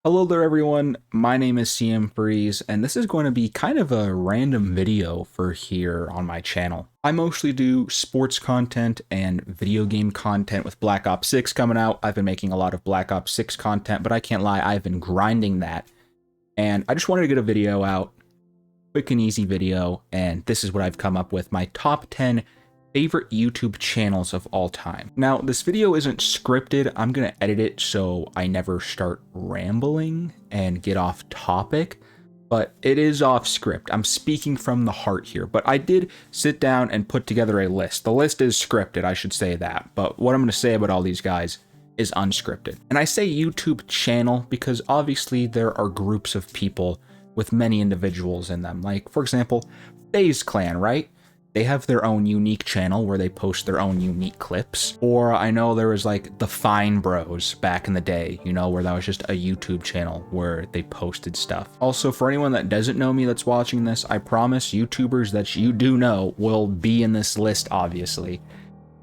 Hello there everyone, my name is CM Freeze, and this is going to be kind of a random video for here on my channel. I mostly do sports content and video game content. With Black Ops 6 coming out, I've been making a lot of Black Ops 6 content, but I can't lie, I've been grinding that. And I just wanted to get a video out, quick and easy video, and this is what I've come up with, my top 10 favorite YouTube channels of all time. Now, this video isn't scripted. I'm gonna edit it so I never start rambling and get off topic, but it is off script. I'm speaking from the heart here, but I did sit down and put together a list. The list is scripted, I should say that, but what I'm gonna say about all these guys is unscripted. And I say YouTube channel because obviously there are groups of people with many individuals in them. Like, for example, FaZe Clan, right? They have their own unique channel where they post their own unique clips. Or I know there was like the Fine Bros back in the day, you know, where that was just a YouTube channel where they posted stuff. Also, for anyone that doesn't know me that's watching this, I promise YouTubers that you do know will be in this list, obviously.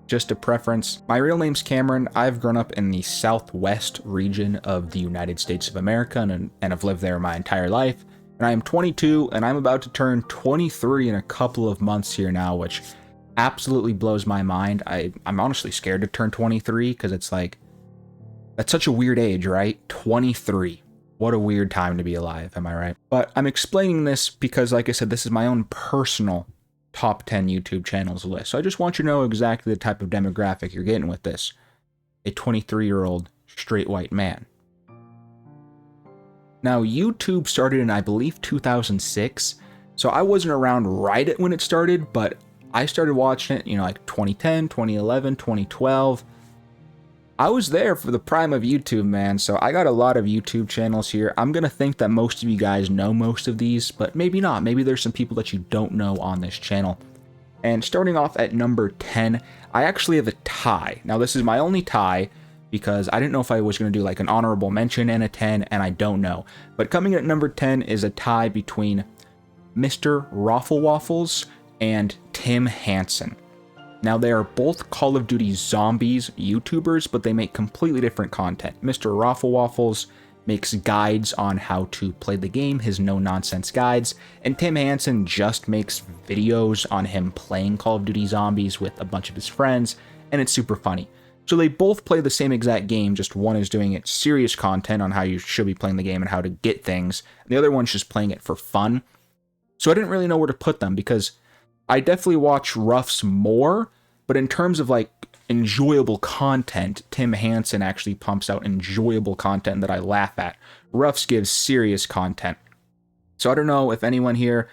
Just a preference. My real name's Cameron. I've grown up in the southwest region of the United States of America and have lived there my entire life. And I am 22, and I'm about to turn 23 in a couple of months here now, which absolutely blows my mind. I'm honestly scared to turn 23, because it's like, that's such a weird age, right? 23. What a weird time to be alive, am I right? But I'm explaining this because, like I said, this is my own personal top 10 YouTube channels list. So I just want you to know exactly the type of demographic you're getting with this. A 23-year-old straight white man. Now, YouTube started in, I believe, 2006, so I wasn't around right at when it started, but I started watching it, you know, like 2010, 2011, 2012. I was there for the prime of YouTube, man, so I got a lot of YouTube channels here. I'm gonna think that most of you guys know most of these, but maybe not. Maybe there's some people that you don't know on this channel. And starting off at number 10, I actually have a tie. Now, this is my only tie, because I didn't know if I was going to do like an honorable mention and a 10, and I don't know. But coming at number 10 is a tie between Mr. Raffle Waffles and Tim Hansen. Now, they are both Call of Duty Zombies YouTubers, but they make completely different content. Mr. Raffle Waffles makes guides on how to play the game, his no-nonsense guides, and Tim Hansen just makes videos on him playing Call of Duty Zombies with a bunch of his friends, and it's super funny. So they both play the same exact game, just one is doing it serious content on how you should be playing the game and how to get things, and the other one's just playing it for fun. So I didn't really know where to put them, because I definitely watch Ruff's more, but in terms of like enjoyable content, Tim Hansen actually pumps out enjoyable content that I laugh at. Ruff's gives serious content. So I don't know if anyone here,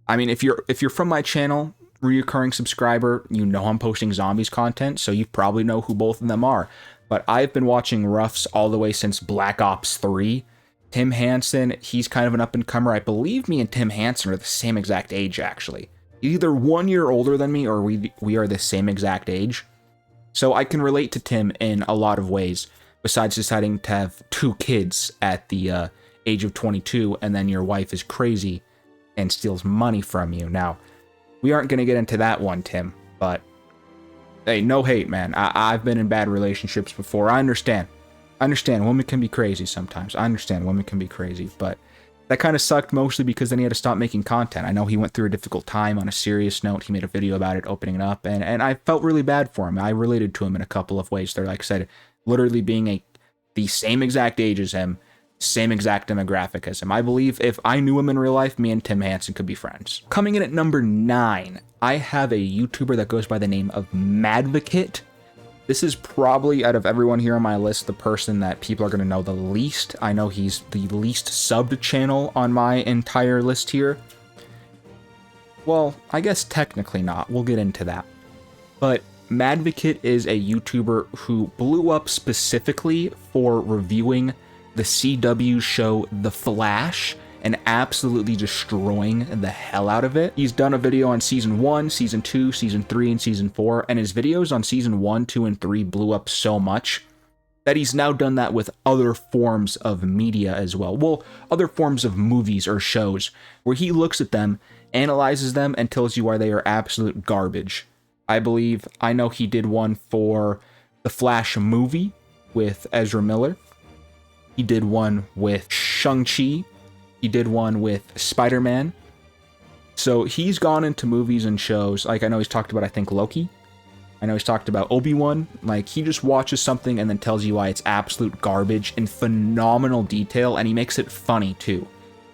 I mean, if you're from my channel, reoccurring subscriber, you know I'm posting zombies content, so you probably know who both of them are. But I've been watching Ruff's all the way since Black Ops 3. Tim Hansen, he's kind of an up-and-comer. I believe me and Tim Hansen are the same exact age, actually. He's either 1 year older than me, or we are the same exact age. So I can relate to Tim in a lot of ways, besides deciding to have 2 kids at the age of 22, and then your wife is crazy and steals money from you. Now, we aren't going to get into that one, Tim, but hey, no hate, man. I've been in bad relationships before. I understand. Women can be crazy sometimes. I understand women can be crazy, but that kind of sucked mostly because then he had to stop making content. I know he went through a difficult time. On a serious note, he made a video about it, opening it up, and I felt really bad for him. I related to him in a couple of ways. They're, like I said, literally being the same exact age as him, same exact demographic as him. I believe if I knew him in real life, me and Tim Hansen could be friends. Coming in at number 9, I have a YouTuber that goes by the name of Madvocate. This is probably, out of everyone here on my list, the person that people are going to know the least. I know he's the least subbed channel on my entire list here. Well, I guess technically not. We'll get into that. But Madvocate is a YouTuber who blew up specifically for reviewing the CW show The Flash and absolutely destroying the hell out of it. He's done a video on Season 1, Season 2, Season 3, and Season 4, and his videos on Season 1, 2, and 3 blew up so much that he's now done that with other forms of media as well. Well, other forms of movies or shows, where he looks at them, analyzes them, and tells you why they are absolute garbage. I know he did one for the Flash movie with Ezra Miller. He did one with Shang-Chi. He did one with Spider-Man. So he's gone into movies and shows. Like, I know he's talked about, I think, Loki. I know he's talked about Obi-Wan. Like, he just watches something and then tells you why it's absolute garbage in phenomenal detail, and he makes it funny, too.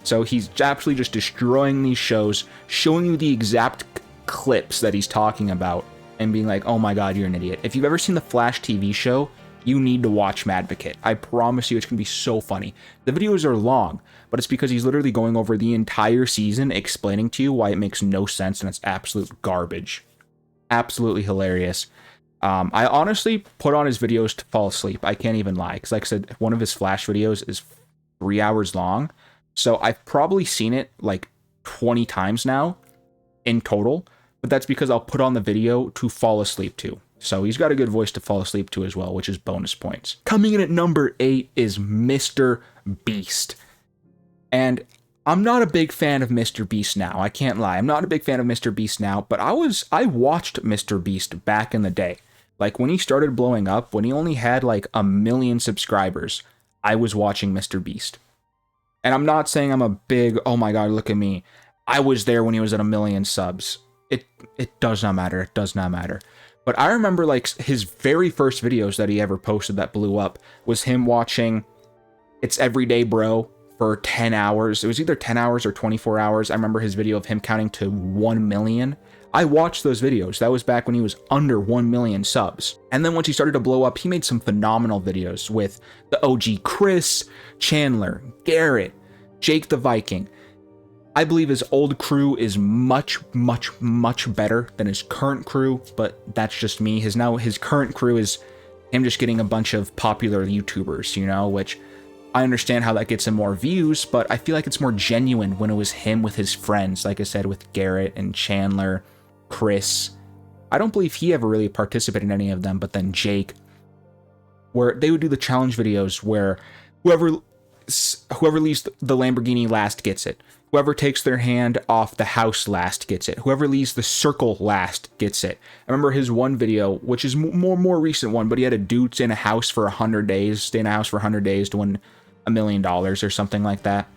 So he's absolutely just destroying these shows, showing you the exact clips that he's talking about, and being like, oh my god, you're an idiot. If you've ever seen the Flash TV show, you need to watch Madvocate. I promise you it's going to be so funny. The videos are long, but it's because he's literally going over the entire season, explaining to you why it makes no sense and it's absolute garbage. Absolutely hilarious. I honestly put on his videos to fall asleep. I can't even lie, because like I said, one of his Flash videos is 3 hours long. So I've probably seen it like 20 times now in total, but that's because I'll put on the video to fall asleep to. So he's got a good voice to fall asleep to as well, which is bonus points. Coming in at number 8 is Mr. Beast. And I'm not a big fan of Mr. Beast now. I can't lie. I'm not a big fan of Mr. Beast now, but I watched Mr. Beast back in the day. Like when he started blowing up, when he only had like 1 million subscribers, I was watching Mr. Beast. And I'm not saying I'm a big, oh my god, look at me. I was there when he was at 1 million subs. It does not matter. It does not matter. But I remember like his very first videos that he ever posted that blew up was him watching It's Everyday Bro for 10 hours. It was either 10 hours or 24 hours. I remember his video of him counting to 1 million. I watched those videos. That was back when he was under 1 million subs. And then once he started to blow up, he made some phenomenal videos with the OG Chris, Chandler, Garrett, Jake the Viking. I believe his old crew is much, much, much better than his current crew, but that's just me. His current crew is him just getting a bunch of popular YouTubers, you know, which I understand how that gets him more views, but I feel like it's more genuine when it was him with his friends, like I said, with Garrett and Chandler, Chris. I don't believe he ever really participated in any of them, but then Jake, where they would do the challenge videos where whoever leaves the Lamborghini last gets it. Whoever takes their hand off the house last gets it. Whoever leaves the circle last gets it. I remember his one video, which is more recent one, but he had a dude stay in a house for 100 days, to win $1 million or something like that.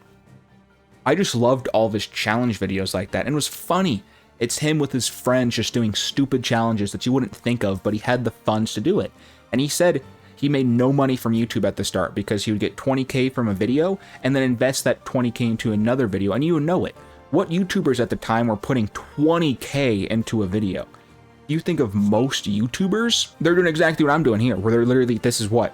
I just loved all of his challenge videos like that, and it was funny. It's him with his friends just doing stupid challenges that you wouldn't think of, but he had the funds to do it. And he said he made no money from YouTube at the start because he would get 20K from a video and then invest that 20K into another video, and you would know it. What YouTubers at the time were putting 20K into a video? You think of most YouTubers, they're doing exactly what I'm doing here, where they're literally, this is what,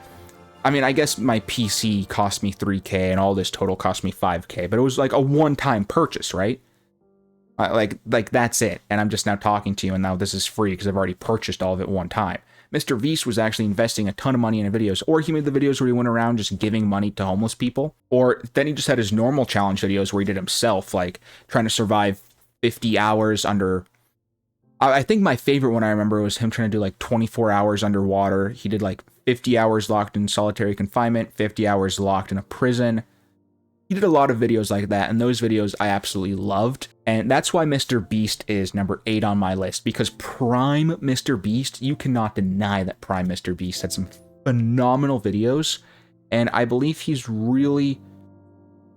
I mean, I guess my PC cost me 3K and all this total cost me 5K, but it was like a one-time purchase, right? Like that's it. And I'm just now talking to you, and now this is free because I've already purchased all of it one time. Mr. Beast was actually investing a ton of money into videos, or he made the videos where he went around just giving money to homeless people, or then he just had his normal challenge videos where he did himself, like trying to survive 50 hours under, I think my favorite one I remember was him trying to do like 24 hours underwater. He did like 50 hours locked in solitary confinement, 50 hours locked in a prison. He did a lot of videos like that, and those videos I absolutely loved. And that's why Mr. Beast is number 8 on my list, because Prime Mr. Beast, you cannot deny that Prime Mr. Beast had some phenomenal videos, and I believe he's really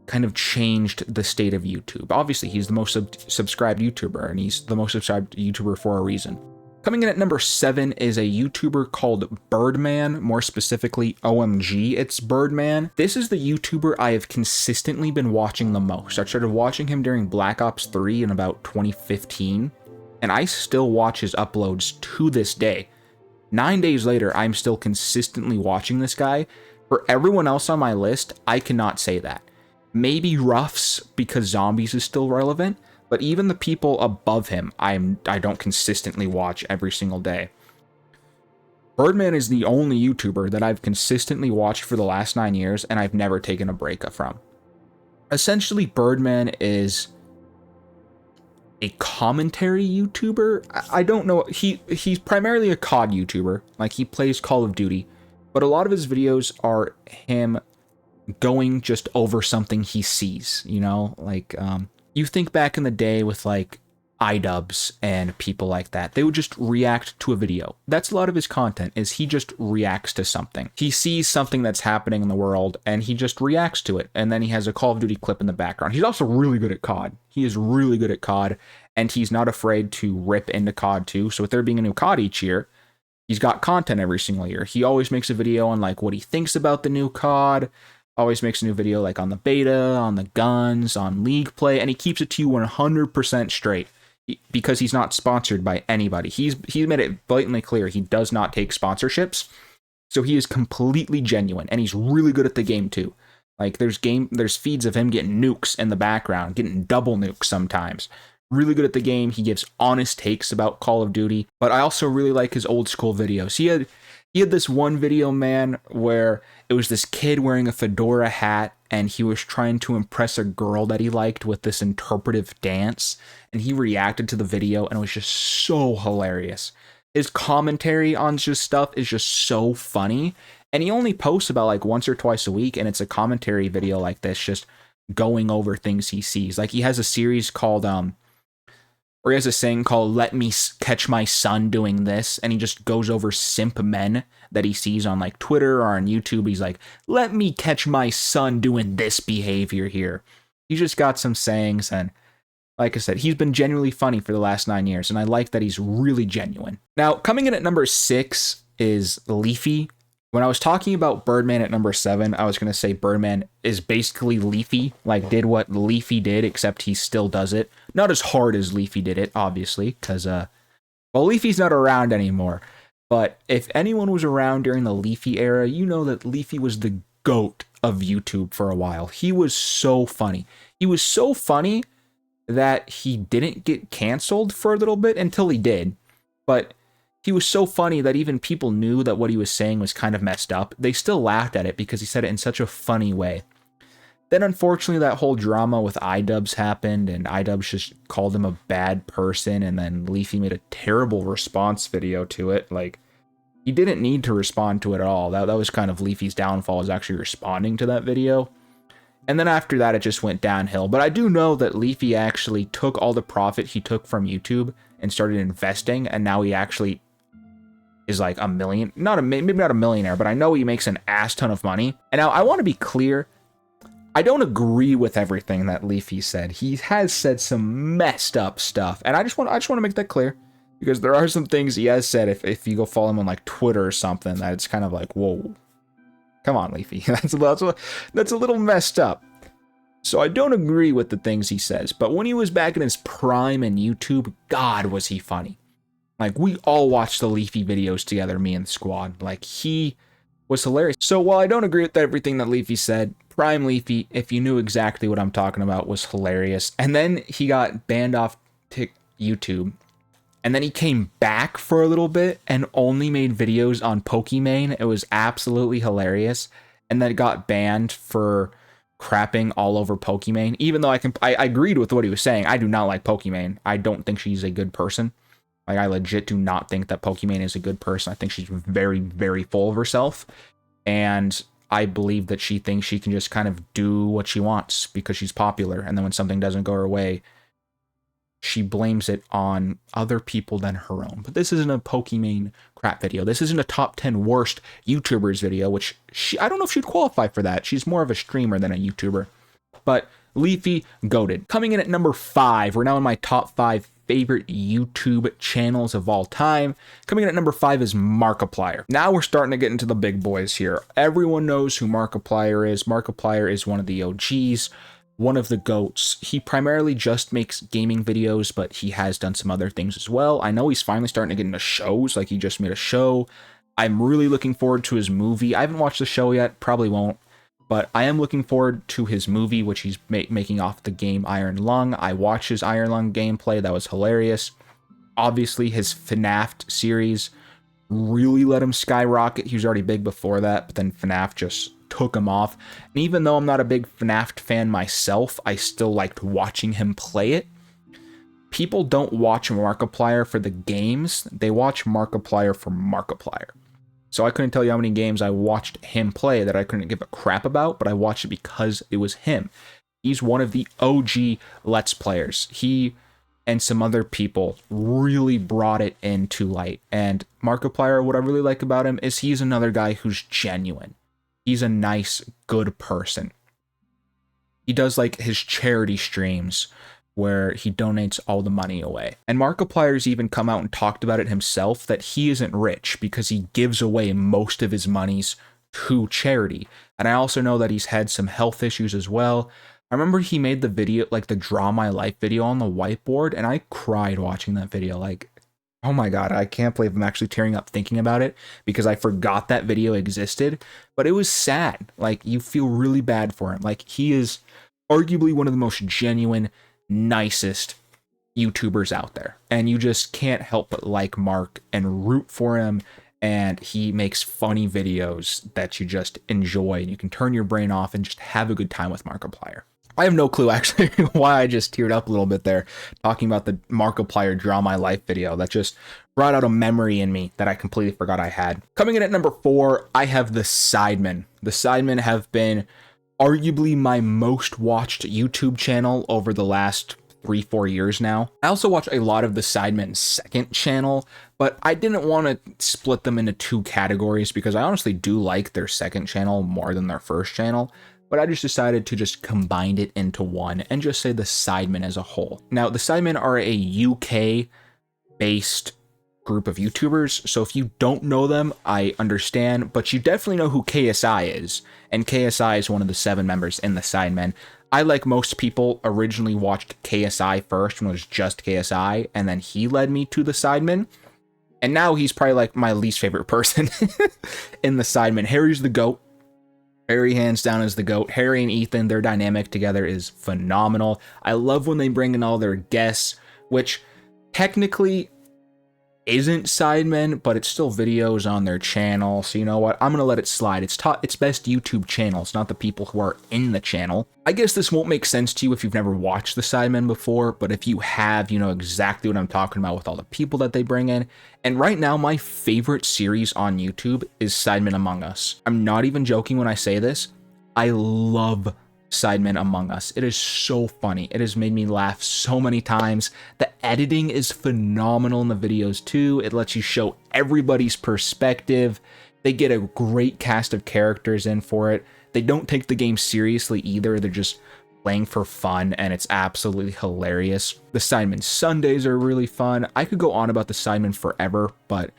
kind of changed the state of YouTube. Obviously, he's the most subscribed YouTuber, and he's the most subscribed YouTuber for a reason. Coming in at number 7 is a YouTuber called Birdman, more specifically OMG, it's Birdman. This is the YouTuber I have consistently been watching the most. I started watching him during Black Ops 3 in about 2015, and I still watch his uploads to this day. 9 days later, I'm still consistently watching this guy. For everyone else on my list, I cannot say that. Maybe Ruffs, because Zombies is still relevant, but even the people above him, I don't consistently watch every single day. Birdman is the only YouTuber that I've consistently watched for the last 9 years, and I've never taken a break from. Essentially, Birdman is a commentary YouTuber. I don't know. He's primarily a COD YouTuber. Like, he plays Call of Duty, but a lot of his videos are him going just over something he sees, you know? Like, you think back in the day with, like, iDubbbz and people like that. They would just react to a video. That's a lot of his content, is he just reacts to something. He sees something that's happening in the world and he just reacts to it. And then he has a Call of Duty clip in the background. He's also really good at COD. He is really good at COD, and he's not afraid to rip into COD too. So with there being a new COD each year, he's got content every single year. He always makes a video on like what he thinks about the new COD, always makes a new video like on the beta, on the guns, on League play, and he keeps it to you 100% straight because he's not sponsored by anybody. He's made it blatantly clear he does not take sponsorships. So he is completely genuine, and he's really good at the game too. Like there's feeds of him getting nukes in the background, getting double nukes sometimes. Really good at the game. He gives honest takes about Call of Duty, but I also really like his old school videos. He had this one video, man, where it was this kid wearing a fedora hat and he was trying to impress a girl that he liked with this interpretive dance, and he reacted to the video and it was just so hilarious. His commentary on just stuff is just so funny, and he only posts about like once or twice a week, and it's a commentary video like this, just going over things he sees. Like he has a series called or he has a saying called "Let me catch my son doing this," and he just goes over simp men that he sees on like Twitter or on YouTube. He's like, "Let me catch my son doing this behavior here." He's just got some sayings, and like I said, he's been genuinely funny for the last 9 years, and I like that he's really genuine. Now, coming in at number 6 is Leafy. When I was talking about Birdman at number 7, I was going to say Birdman is basically Leafy, like did what Leafy did, except he still does it. Not as hard as Leafy did it, obviously, because, well, Leafy's not around anymore. But if anyone was around during the Leafy era, you know that Leafy was the GOAT of YouTube for a while. He was so funny. He was so funny that he didn't get canceled for a little bit until he did. But he was so funny that even people knew that what he was saying was kind of messed up. They still laughed at it because he said it in such a funny way. Then unfortunately that whole drama with iDubbbz happened, and iDubbbz just called him a bad person, and then Leafy made a terrible response video to it. Like, he didn't need to respond to it at all. That was kind of Leafy's downfall, is actually responding to that video. And then after that, it just went downhill. But I do know that Leafy actually took all the profit he took from YouTube and started investing, and now he actually is like maybe not a millionaire, but I know he makes an ass ton of money. And now I want to be clear, I don't agree with everything that Leafy said. He has said some messed up stuff, and I just want to make that clear, because there are some things he has said, if you go follow him on like Twitter or something, that it's kind of like, whoa, come on, Leafy. That's a little messed up. So I don't agree with the things he says, but when he was back in his prime in YouTube, God, was he funny. Like, we all watched the Leafy videos together, me and the squad. Like, he was hilarious. So while I don't agree with everything that Leafy said, Prime Leafy, if you knew exactly what I'm talking about, was hilarious. And then he got banned off YouTube. And then he came back for a little bit and only made videos on Pokimane. It was absolutely hilarious. And then it got banned for crapping all over Pokimane. Even though I agreed with what he was saying. I do not like Pokimane. I don't think she's a good person. Like, I legit do not think that Pokimane is a good person. I think she's very, very full of herself. And I believe that she thinks she can just kind of do what she wants because she's popular. And then when something doesn't go her way, she blames it on other people than her own. But this isn't a Pokimane crap video. This isn't a top 10 worst YouTubers video, which I don't know if she'd qualify for that. She's more of a streamer than a YouTuber. But Leafy, goated. Coming in at number 5, we're now in my top 5 favorite YouTube channels of all time. Coming in at number 5 is Markiplier. Now we're starting to get into the big boys here. Everyone knows who Markiplier is. Markiplier is one of the OGs, one of the GOATs. He primarily just makes gaming videos, but he has done some other things as well. I know he's finally starting to get into shows, like he just made a show. I'm really looking forward to his movie. I haven't watched the show yet, probably won't. But I am looking forward to his movie, which he's making off the game Iron Lung. I watched his Iron Lung gameplay. That was hilarious. Obviously, his FNAF series really let him skyrocket. He was already big before that, but then FNAF just took him off. And even though I'm not a big FNAF fan myself, I still liked watching him play it. People don't watch Markiplier for the games. They watch Markiplier for Markiplier. So I couldn't tell you how many games I watched him play that I couldn't give a crap about, but I watched it because it was him. He's one of the OG Let's Players. He and some other people really brought it into light. And Markiplier, what I really like about him is he's another guy who's genuine. He's a nice, good person. He does like his charity streams where he donates all the money away. And Markiplier's even come out and talked about it himself, that he isn't rich because he gives away most of his monies to charity. And I also know that he's had some health issues as well. I remember he made the video, like the Draw My Life video on the whiteboard, and I cried watching that video. Like, oh my God, I can't believe I'm actually tearing up thinking about it because I forgot that video existed. But it was sad. Like, you feel really bad for him. Like, he is arguably one of the most genuine, nicest YouTubers out there. And you just can't help but like Mark and root for him. And he makes funny videos that you just enjoy. And you can turn your brain off and just have a good time with Markiplier. I have no clue actually why I just teared up a little bit there talking about the Markiplier Draw My Life video. That just brought out a memory in me that I completely forgot I had. Coming in at number 4, I have the Sidemen. The Sidemen have been arguably my most watched YouTube channel over the last 3-4 years now. I also watch a lot of the Sidemen's second channel, but I didn't want to split them into 2 categories because I honestly do like their second channel more than their first channel. But I just decided to just combine it into one and just say the Sidemen as a whole. Now, the Sidemen are a UK-based group of YouTubers, so if you don't know them, I understand, but you definitely know who KSI is, and KSI is one of the 7 members in the Sidemen. I, like most people, originally watched KSI first when it was just KSI, and then he led me to the Sidemen, and now he's probably like my least favorite person in the Sidemen. Harry's the GOAT. Harry hands down is the GOAT. Harry and Ethan, their dynamic together is phenomenal. I love when they bring in all their guests, which technically isn't Sidemen, but it's still videos on their channel. So you know what? I'm going to let it slide. It's best YouTube channels, not the people who are in the channel. I guess this won't make sense to you if you've never watched the Sidemen before, but if you have, you know exactly what I'm talking about with all the people that they bring in. And right now, my favorite series on YouTube is Sidemen Among Us. I'm not even joking when I say this. I love Sidemen Among Us. It is so funny. It has made me laugh so many times. The editing is phenomenal in the videos too. It lets you show everybody's perspective. They get a great cast of characters in for it. They don't take the game seriously either. They're just playing for fun, and it's absolutely hilarious. The Sidemen Sundays are really fun. I could go on about the Sidemen forever, but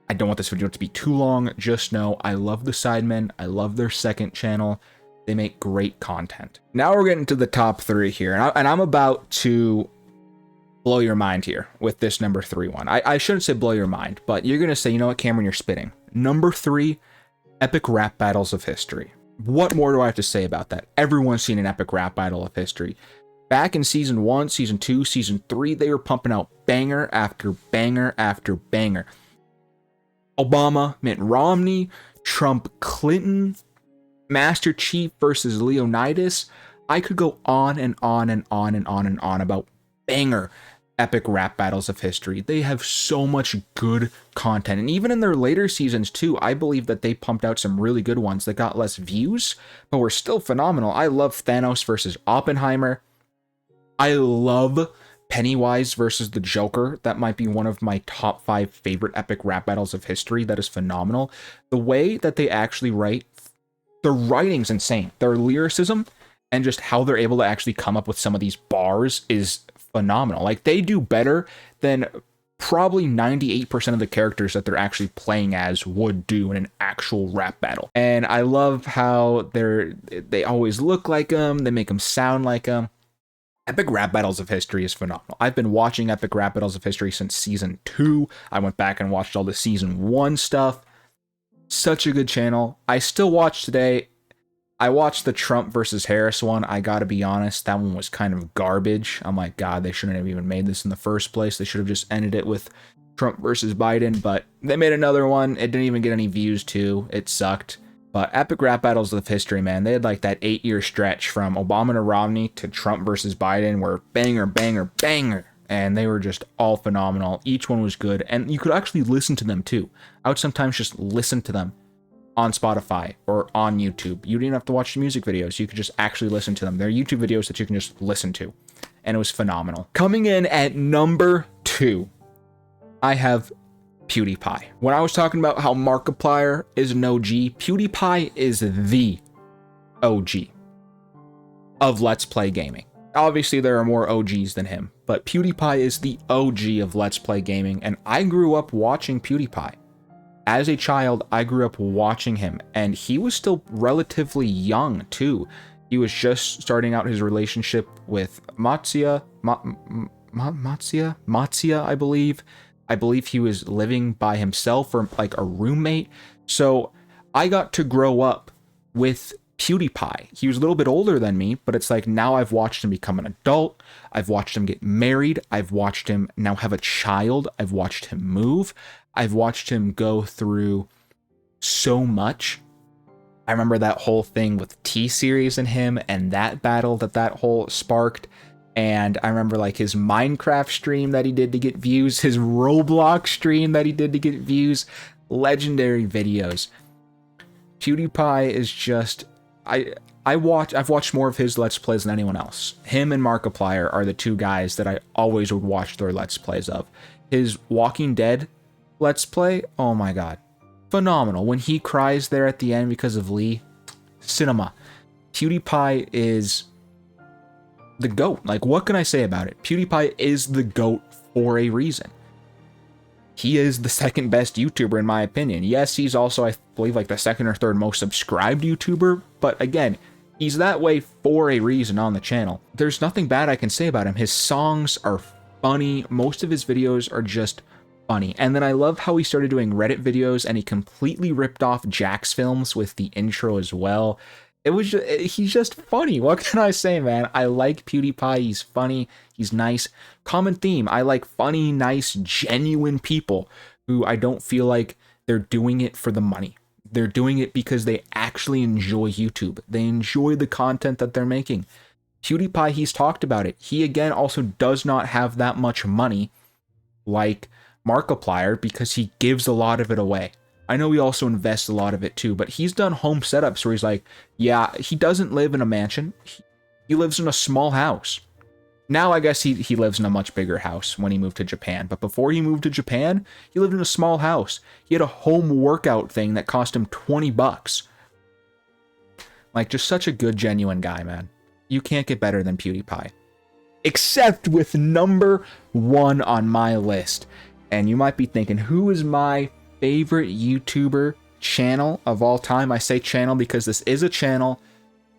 I don't want this video to be too long. Just know I love the Sidemen. I love their second channel. They make great content. Now we're getting to the top 3 here, and I'm about to blow your mind here with this number 3 one. I shouldn't say blow your mind, but you're gonna say, you know what, Cameron, you're spitting. Number 3, epic rap battles of history. What more do I have to say about that? Everyone's seen an epic rap battle of history. Back in season 1, season 2, season 3, they were pumping out banger after banger after banger. Obama, Mitt Romney, Trump, Clinton, Master Chief versus Leonidas. I could go on and on and on and on and on about banger epic rap battles of history. They have so much good content. And even in their later seasons too, I believe that they pumped out some really good ones that got less views, but were still phenomenal. I love Thanos versus Oppenheimer. I love Pennywise versus the Joker. That might be one of my top 5 favorite epic rap battles of history. That is phenomenal. The way that they actually write, the writing's insane. Their lyricism and just how they're able to actually come up with some of these bars is phenomenal. Like, they do better than probably 98% of the characters that they're actually playing as would do in an actual rap battle. And I love how they always look like them. They make them sound like them. Epic Rap Battles of History is phenomenal. I've been watching Epic Rap Battles of History since season 2. I went back and watched all the season 1 stuff. Such a good channel. I still watch today. I watched the Trump versus Harris one. I gotta be honest, that one was kind of garbage. I'm like, God, they shouldn't have even made this in the first place. They should have just ended it with Trump versus Biden, but they made another one. It didn't even get any views too. It sucked. But Epic Rap Battles of History, man, they had like that 8-year stretch from Obama to Romney to Trump versus Biden where banger, banger, banger. And they were just all phenomenal. Each one was good. And you could actually listen to them too. I would sometimes just listen to them on Spotify or on YouTube. You didn't have to watch the music videos. You could just actually listen to them. They're YouTube videos that you can just listen to. and it was phenomenal. Coming in at number 2, I have PewDiePie. When I was talking about how Markiplier is an OG, PewDiePie is the OG of Let's Play gaming. Obviously, there are more OGs than him, but PewDiePie is the OG of Let's Play gaming, and I grew up watching PewDiePie. As a child, I grew up watching him, and he was still relatively young, too. He was just starting out his relationship with Matsuya, I believe. I believe he was living by himself or like a roommate. So I got to grow up with PewDiePie. He was a little bit older than me, but it's like now I've watched him become an adult. I've watched him get married. I've watched him now have a child. I've watched him move. I've watched him go through so much. I remember that whole thing with T-Series and him and that battle that whole sparked. And I remember like his Minecraft stream that he did to get views, his Roblox stream that he did to get views, legendary videos. PewDiePie is just, I've watched more of his Let's Plays than anyone else. Him and Markiplier are the two guys that I always would watch their Let's Plays of. His Walking Dead Let's Play, oh my god. Phenomenal. When he cries there at the end because of Lee, cinema. PewDiePie is the GOAT. Like, what can I say about it? PewDiePie is the GOAT for a reason. He is the second best YouTuber in my opinion. Yes, he's also, I believe, like the second or third most subscribed YouTuber, but again, he's that way for a reason on the channel. There's nothing bad I can say about him. His songs are funny. Most of his videos are just funny. And then I love how he started doing Reddit videos and he completely ripped off Jack's films with the intro as well. He's just funny. What can I say, man? I like PewDiePie. He's funny. He's nice. Common theme. I like funny, nice, genuine people who I don't feel like they're doing it for the money. They're doing it because they actually enjoy YouTube. They enjoy the content that they're making. PewDiePie, he's talked about it. He, again, also does not have that much money like Markiplier because he gives a lot of it away. I know he also invests a lot of it too, but he's done home setups where he's like, yeah, he doesn't live in a mansion. He lives in a small house. Now I guess he lives in a much bigger house when he moved to Japan. But before he moved to Japan, he lived in a small house. He had a home workout thing that cost him $20. Like, just such a good, genuine guy, man. You can't get better than PewDiePie. Except with number 1 on my list. And you might be thinking, who is my favorite YouTuber channel of all time? I say channel because this is a channel.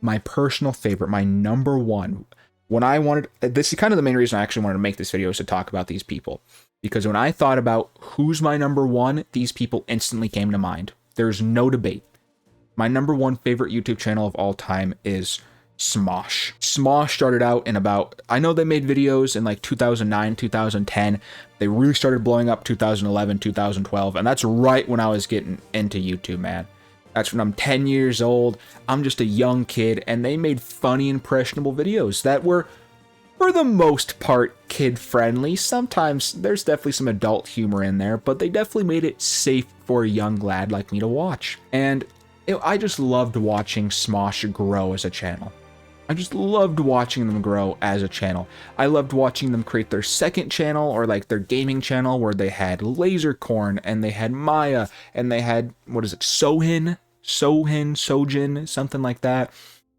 My personal favorite, my number 1. When I wanted, this is kind of the main reason I actually wanted to make this video, is to talk about these people. Because when I thought about who's my number 1, these people instantly came to mind. There's no debate. My number 1 favorite YouTube channel of all time is Smosh. Smosh started out in about, I know they made videos in like 2009, 2010. They really started blowing up 2011, 2012, and that's right when I was getting into YouTube, man. That's when I'm 10 years old. I'm just a young kid, and they made funny, impressionable videos that were, for the most part, kid-friendly. Sometimes there's definitely some adult humor in there, but they definitely made it safe for a young lad like me to watch. And I just loved watching Smosh grow as a channel. I just loved watching them grow as a channel. I loved watching them create their second channel, or like their gaming channel, where they had Lasercorn and they had Maya and they had, what is it, Sojin, something like that.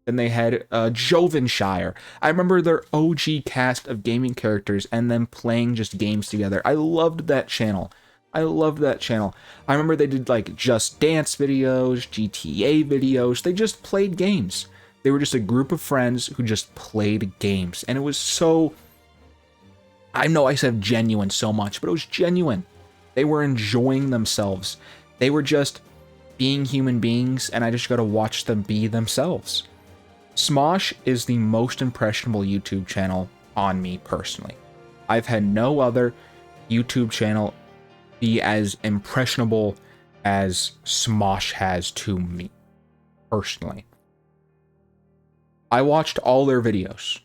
Then they had Jovenshire. I remember their OG cast of gaming characters and them playing just games together. I loved that channel. I remember they did like Just Dance videos, GTA videos. They just played games. They were just a group of friends who just played games. And it was so, I know I said genuine so much, but it was genuine. They were enjoying themselves. They were just being human beings, and I just got to watch them be themselves. Smosh is the most impressionable YouTube channel on me personally. I've had no other YouTube channel be as impressionable as Smosh has to me personally. I watched all their videos.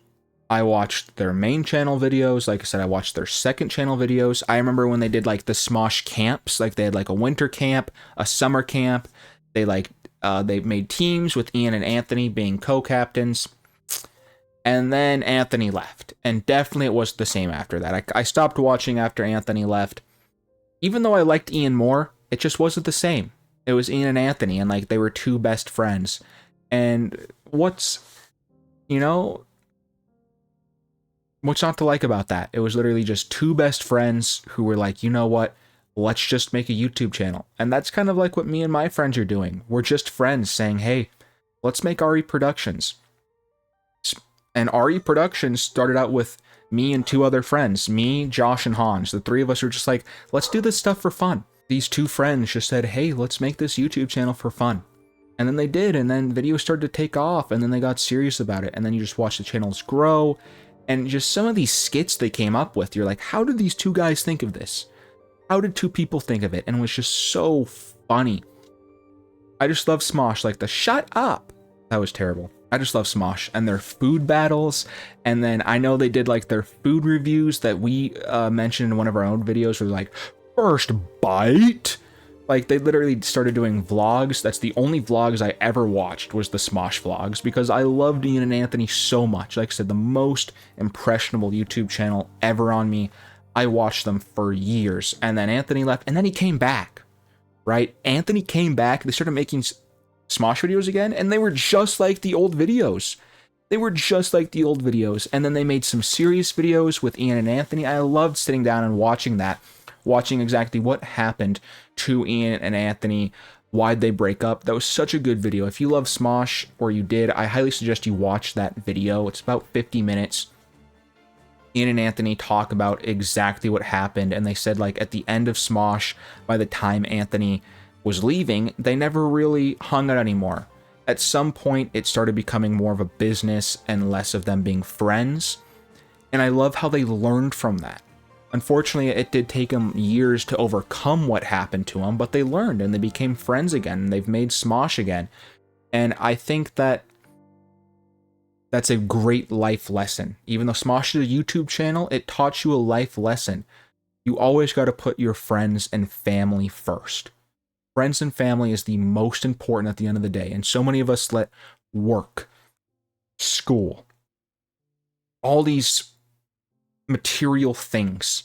I watched their main channel videos. Like I said, I watched their second channel videos. I remember when they did like the Smosh camps, like they had like a winter camp, a summer camp. They made teams with Ian and Anthony being co-captains. And then Anthony left. And definitely it was the same after that. I stopped watching after Anthony left. Even though I liked Ian more, it just wasn't the same. It was Ian and Anthony, and like they were two best friends. And what's not to like about that? It was literally just two best friends who were like, you know what? Let's just make a YouTube channel. And that's kind of like what me and my friends are doing. We're just friends saying, hey, let's make RE Productions. And RE Productions started out with me and two other friends, me, Josh, and Hans. The three of us were just like, let's do this stuff for fun. These two friends just said, hey, let's make this YouTube channel for fun. And then they did, and then videos started to take off, and then they got serious about it, and then you just watch the channels grow, and just some of these skits they came up with, you're like, how did these two guys think of this? How did two people think of it? And it was just so funny. I just love Smosh, like the shut up. That was terrible. I just love Smosh and their food battles. And then I know they did like their food reviews that we mentioned in one of our own videos where like, first bite. Like they literally started doing vlogs. That's the only vlogs I ever watched was the Smosh vlogs because I loved Ian and Anthony so much. Like I said, the most impressionable YouTube channel ever on me. I watched them for years, and then Anthony left, and then he came back, right? Anthony came back, they started making Smosh videos again, and they were just like the old videos. They were just like the old videos, and then they made some serious videos with Ian and Anthony. I loved sitting down and watching that, watching exactly what happened to Ian and Anthony, why'd they break up. That was such a good video. If you love Smosh, or you did, I highly suggest you watch that video. It's about 50 minutes. Ian and Anthony talk about exactly what happened, and they said like at the end of Smosh, by the time Anthony was leaving, they never really hung out anymore. At some point, it started becoming more of a business and less of them being friends, and I love how they learned from that. Unfortunately, it did take them years to overcome what happened to them, but they learned and they became friends again, and they've made Smosh again. And I think that that's a great life lesson. Even though Smosh is a YouTube channel, it taught you a life lesson. You always got to put your friends and family first. Friends and family is the most important at the end of the day. And so many of us let work, school, all these material things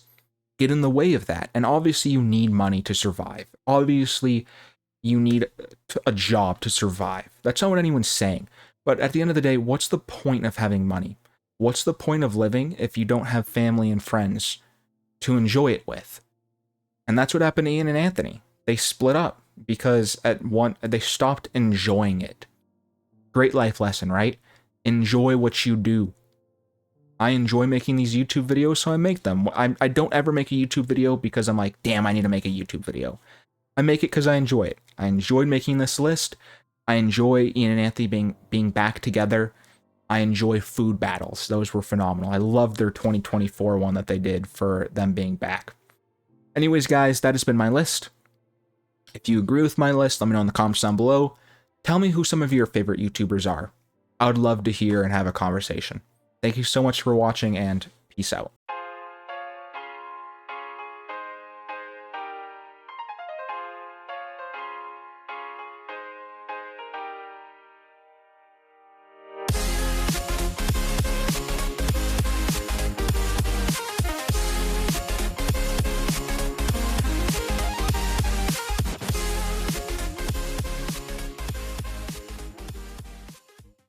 get in the way of that. And obviously you need money to survive. Obviously you need a job to survive. That's not what anyone's saying. But at the end of the day, what's the point of having money? What's the point of living if you don't have family and friends to enjoy it with? And that's what happened to Ian and Anthony. They split up because they stopped enjoying it. Great life lesson, right? Enjoy what you do. I enjoy making these YouTube videos, so I make them. I don't ever make a YouTube video because I'm like, damn, I need to make a YouTube video. I make it because I enjoy it. I enjoyed making this list. I enjoy Ian and Anthony being back together. I enjoy food battles. Those were phenomenal. I loved their 2024 one that they did for them being back. Anyways, guys, that has been my list. If you agree with my list, let me know in the comments down below. Tell me who some of your favorite YouTubers are. I would love to hear and have a conversation. Thank you so much for watching, and peace out.